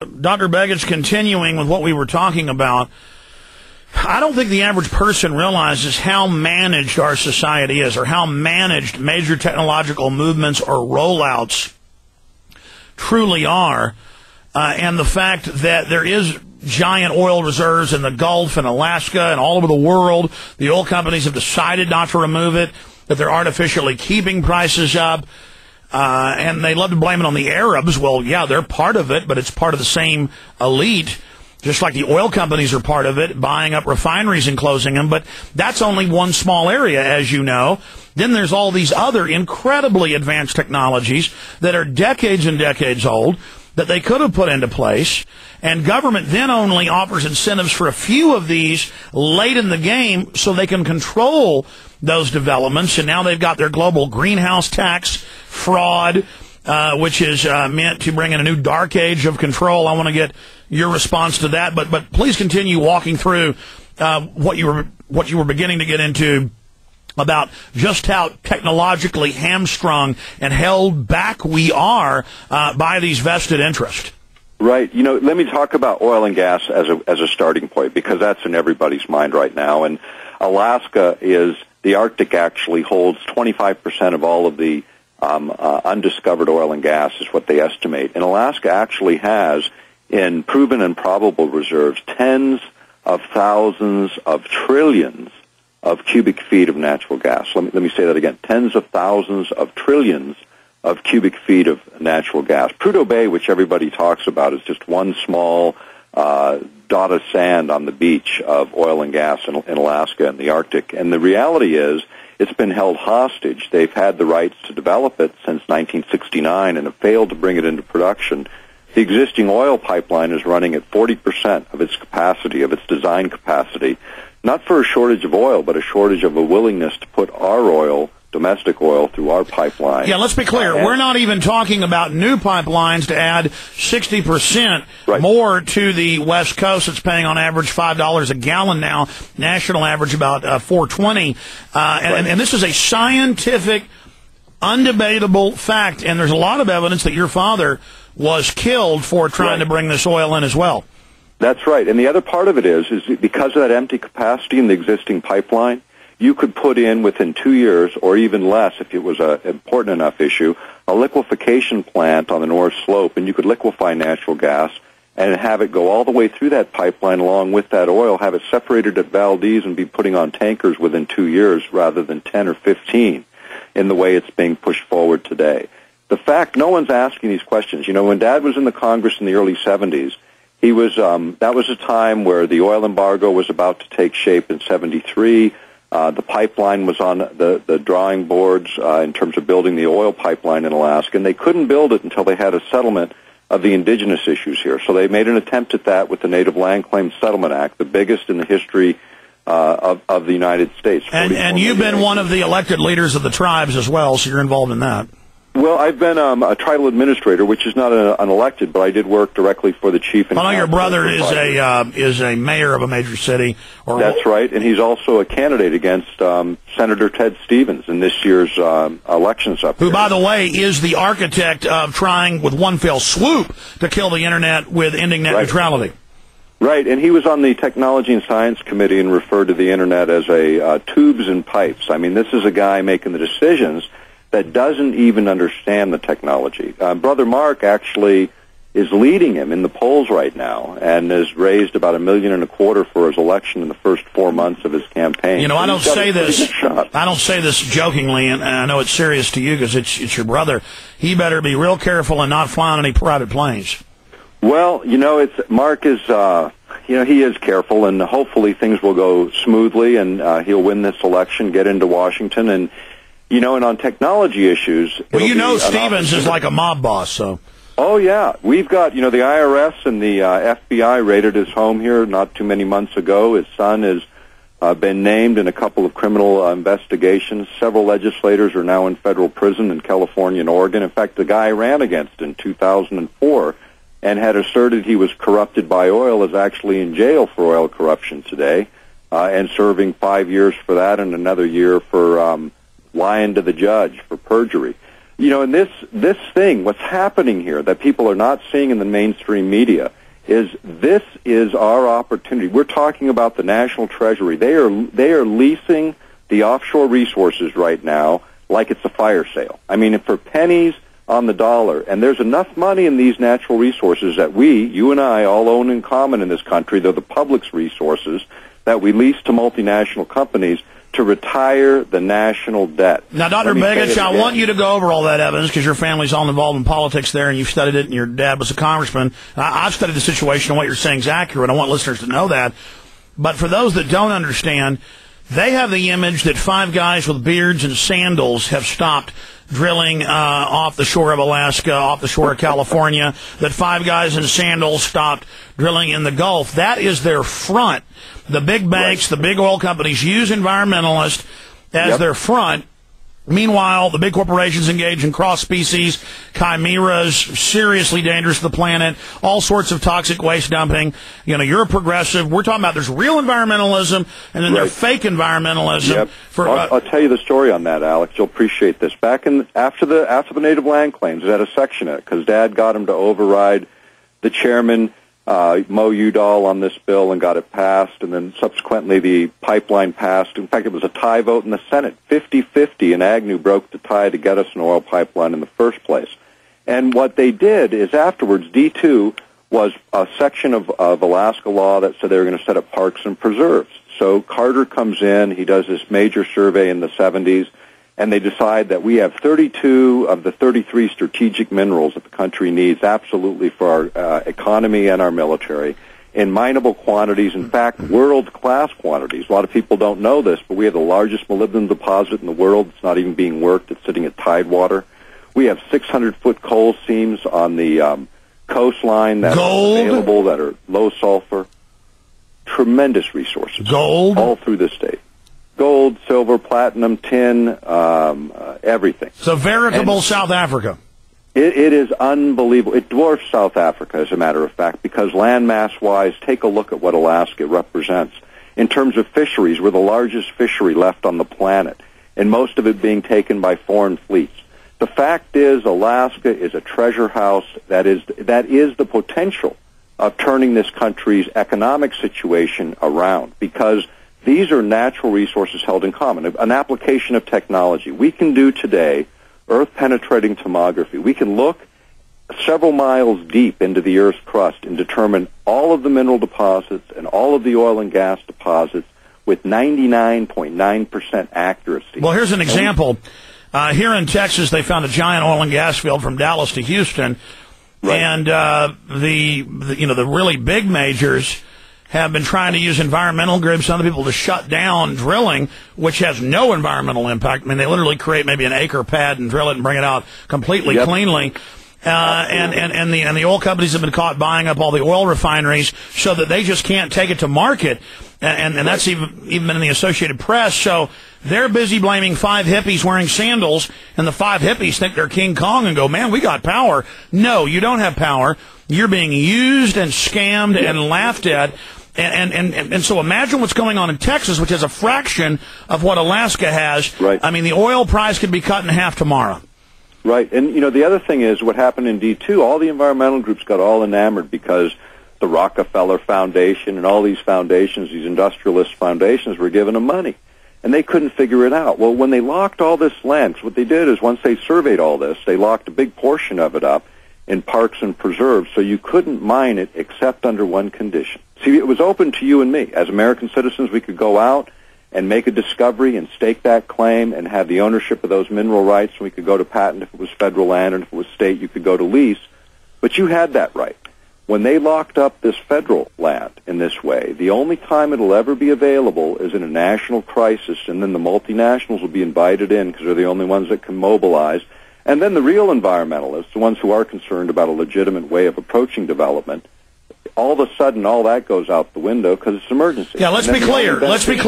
Dr. Begich, continuing with what we were talking about, I don't think the average person realizes how managed our society is, or how managed major technological movements or rollouts truly are, and the fact that there is giant oil reserves in the Gulf and Alaska and all over the world. The oil companies have decided not to remove it, that they're artificially keeping prices up. And they love to blame it on the Arabs. Well, yeah, they're part of it, but it's part of the same elite, just like the oil companies are part of it, buying up refineries and closing them. But that's only one small area, as you know. Then there's all these other incredibly advanced technologies that are decades and decades old that they could have put into place. And government then only offers incentives for a few of these late in the game so they can control those developments. And now they've got their global greenhouse tax fraud, which is meant to bring in a new dark age of control. I want to get your response to that. But please continue walking through what you were beginning to get into about just how technologically hamstrung and held back we are by these vested interests. Right. You know, let me talk about oil and gas as a starting point, because that's in everybody's mind right now. And Alaska the Arctic actually holds 25% of all of the undiscovered oil and gas is what they estimate. And Alaska actually has, in proven and probable reserves, tens of thousands of trillions of cubic feet of natural gas. Let me say that again. Tens of thousands of trillions of cubic feet of natural gas. Prudhoe Bay, which everybody talks about, is just one small dot of sand on the beach of oil and gas in Alaska and the Arctic. And the reality is it's been held hostage. They've had the rights to develop it since 1969 and have failed to bring it into production. The existing oil pipeline is running at 40% of its capacity, of its design capacity, not for a shortage of oil, but a shortage of a willingness to put our oil, domestic oil, through our pipeline. Yeah, let's be clear. We're not even talking about new pipelines to add 60% more to the West Coast. It's paying on average $5 a gallon now. National average about $4.20. And this is a scientific, undebatable fact. And there's a lot of evidence that your father was killed for trying to bring this oil in as well. That's right. And the other part of it is because of that empty capacity in the existing pipeline, you could put in within 2 years, or even less if it was an important enough issue, a liquefaction plant on the North Slope, and you could liquefy natural gas and have it go all the way through that pipeline along with that oil, have it separated at Valdez and be putting on tankers within 2 years rather than 10 or 15 in the way it's being pushed forward today. The fact, no one's asking these questions. You know, when Dad was in the Congress in the early 70s, he was that was a time where the oil embargo was about to take shape in 73. The pipeline was on the drawing boards in terms of building the oil pipeline in Alaska, and they couldn't build it until they had a settlement of the indigenous issues here. So they made an attempt at that with the Native Land Claims Settlement Act, the biggest in the history of the United States. And you've been one of the elected leaders of the tribes as well, so you're involved in that. Well, I've been a tribal administrator, which is not an elected, but I did work directly for the chief. I know your brother is a mayor of a major city. That's right, and he's also a candidate against Senator Ted Stevens in this year's elections up here. Who, by the way, is the architect of trying with one fell swoop to kill the Internet with ending net neutrality. Right, and he was on the Technology and Science Committee and referred to the Internet as a tubes and pipes. I mean, this is a guy making the decisions that doesn't even understand the technology. Brother Mark actually is leading him in the polls right now and has raised about $1.25 million for his election in the first 4 months of his campaign. You know, I don't say this jokingly, and I know it's serious to you because it's your brother. He better be real careful and not fly on any private planes. Well, you know, Mark is, he is careful, and hopefully things will go smoothly, and he'll win this election, get into Washington, and you know, and on technology issues... Well, you know Stevens is like a mob boss, so... Oh, yeah. We've got, the IRS and the FBI raided his home here not too many months ago. His son has been named in a couple of criminal investigations. Several legislators are now in federal prison in California and Oregon. In fact, the guy I ran against in 2004 and had asserted he was corrupted by oil is actually in jail for oil corruption today and serving 5 years for that and another year for... lying to the judge for perjury. And this thing, what's happening here that people are not seeing in the mainstream media is this is our opportunity. We're talking about the National Treasury. They are leasing the offshore resources right now like it's a fire sale. I mean, for pennies on the dollar. And there's enough money in these natural resources that you and I, all own in common in this country. They're the public's resources that we lease to multinational companies to retire the national debt. Now, Dr. Begich, I want you to go over all that evidence because your family's all involved in politics there, and you've studied it, and your dad was a congressman. I've studied the situation, and what you're saying is accurate. I want listeners to know that. But for those that don't understand, they have the image that 5 guys with beards and sandals have stopped drilling off the shore of Alaska, off the shore of California, that 5 guys in sandals stopped drilling in the Gulf. That is their front. The big banks, the big oil companies use environmentalists as their front. Meanwhile, the big corporations engage in cross-species chimeras, seriously dangerous to the planet, all sorts of toxic waste dumping. You're a progressive. We're talking about there's real environmentalism, and then there's fake environmentalism. I'll tell you the story on that, Alex. You'll appreciate this. After the native land claims, it had a section in it because Dad got him to override the chairman, Mo Udall, on this bill and got it passed, and then subsequently the pipeline passed. In fact, it was a tie vote in the Senate, 50-50, and Agnew broke the tie to get us an oil pipeline in the first place. And what they did is afterwards, D2 was a section of Alaska law that said they were going to set up parks and preserves. So Carter comes in, he does this major survey in the 70s, and they decide that we have 32 of the 33 strategic minerals that the country needs absolutely for our economy and our military in mineable quantities, in fact, world-class quantities. A lot of people don't know this, but we have the largest molybdenum deposit in the world. It's not even being worked. It's sitting at Tidewater. We have 600-foot coal seams on the coastline that are available, that are low sulfur. Tremendous resources. Gold? All through the state. Gold, silver, platinum, tin, everything. So veritable South Africa. It is unbelievable. It dwarfs South Africa, as a matter of fact, because landmass-wise, take a look at what Alaska represents. In terms of fisheries, we're the largest fishery left on the planet, and most of it being taken by foreign fleets. The fact is, Alaska is a treasure house that is the potential of turning this country's economic situation around, because these are natural resources held in common. An application of technology. We can do today Earth-penetrating tomography. We can look several miles deep into the Earth's crust and determine all of the mineral deposits and all of the oil and gas deposits with 99.9% accuracy. Well, here's an example. Here in Texas, they found a giant oil and gas field from Dallas to Houston, and the really big majors have been trying to use environmental groups and other people to shut down drilling, which has no environmental impact. I mean, they literally create maybe an acre pad and drill it and bring it out completely cleanly. And the oil companies have been caught buying up all the oil refineries so that they just can't take it to market. And that's even been in the Associated Press. So they're busy blaming 5 hippies wearing sandals, and the 5 hippies think they're King Kong and go, man, we got power. No, you don't have power. You're being used and scammed and laughed at. And so imagine what's going on in Texas, which has a fraction of what Alaska has. Right. I mean, the oil price could be cut in half tomorrow. Right. And, the other thing is what happened in D2, all the environmental groups got all enamored because the Rockefeller Foundation and all these foundations, these industrialist foundations, were giving them money. And they couldn't figure it out. Well, when they locked all this land, what they did is once they surveyed all this, they locked a big portion of it up in parks and preserves, so you couldn't mine it except under one condition. See, it was open to you and me. As American citizens, we could go out and make a discovery and stake that claim and have the ownership of those mineral rights, and we could go to patent if it was federal land, and if it was state, you could go to lease. But you had that right. When they locked up this federal land in this way, the only time it'll ever be available is in a national crisis, and then the multinationals will be invited in because they're the only ones that can mobilize. And then the real environmentalists, the ones who are concerned about a legitimate way of approaching development, all of a sudden all that goes out the window because it's emergency. Yeah, let's be clear.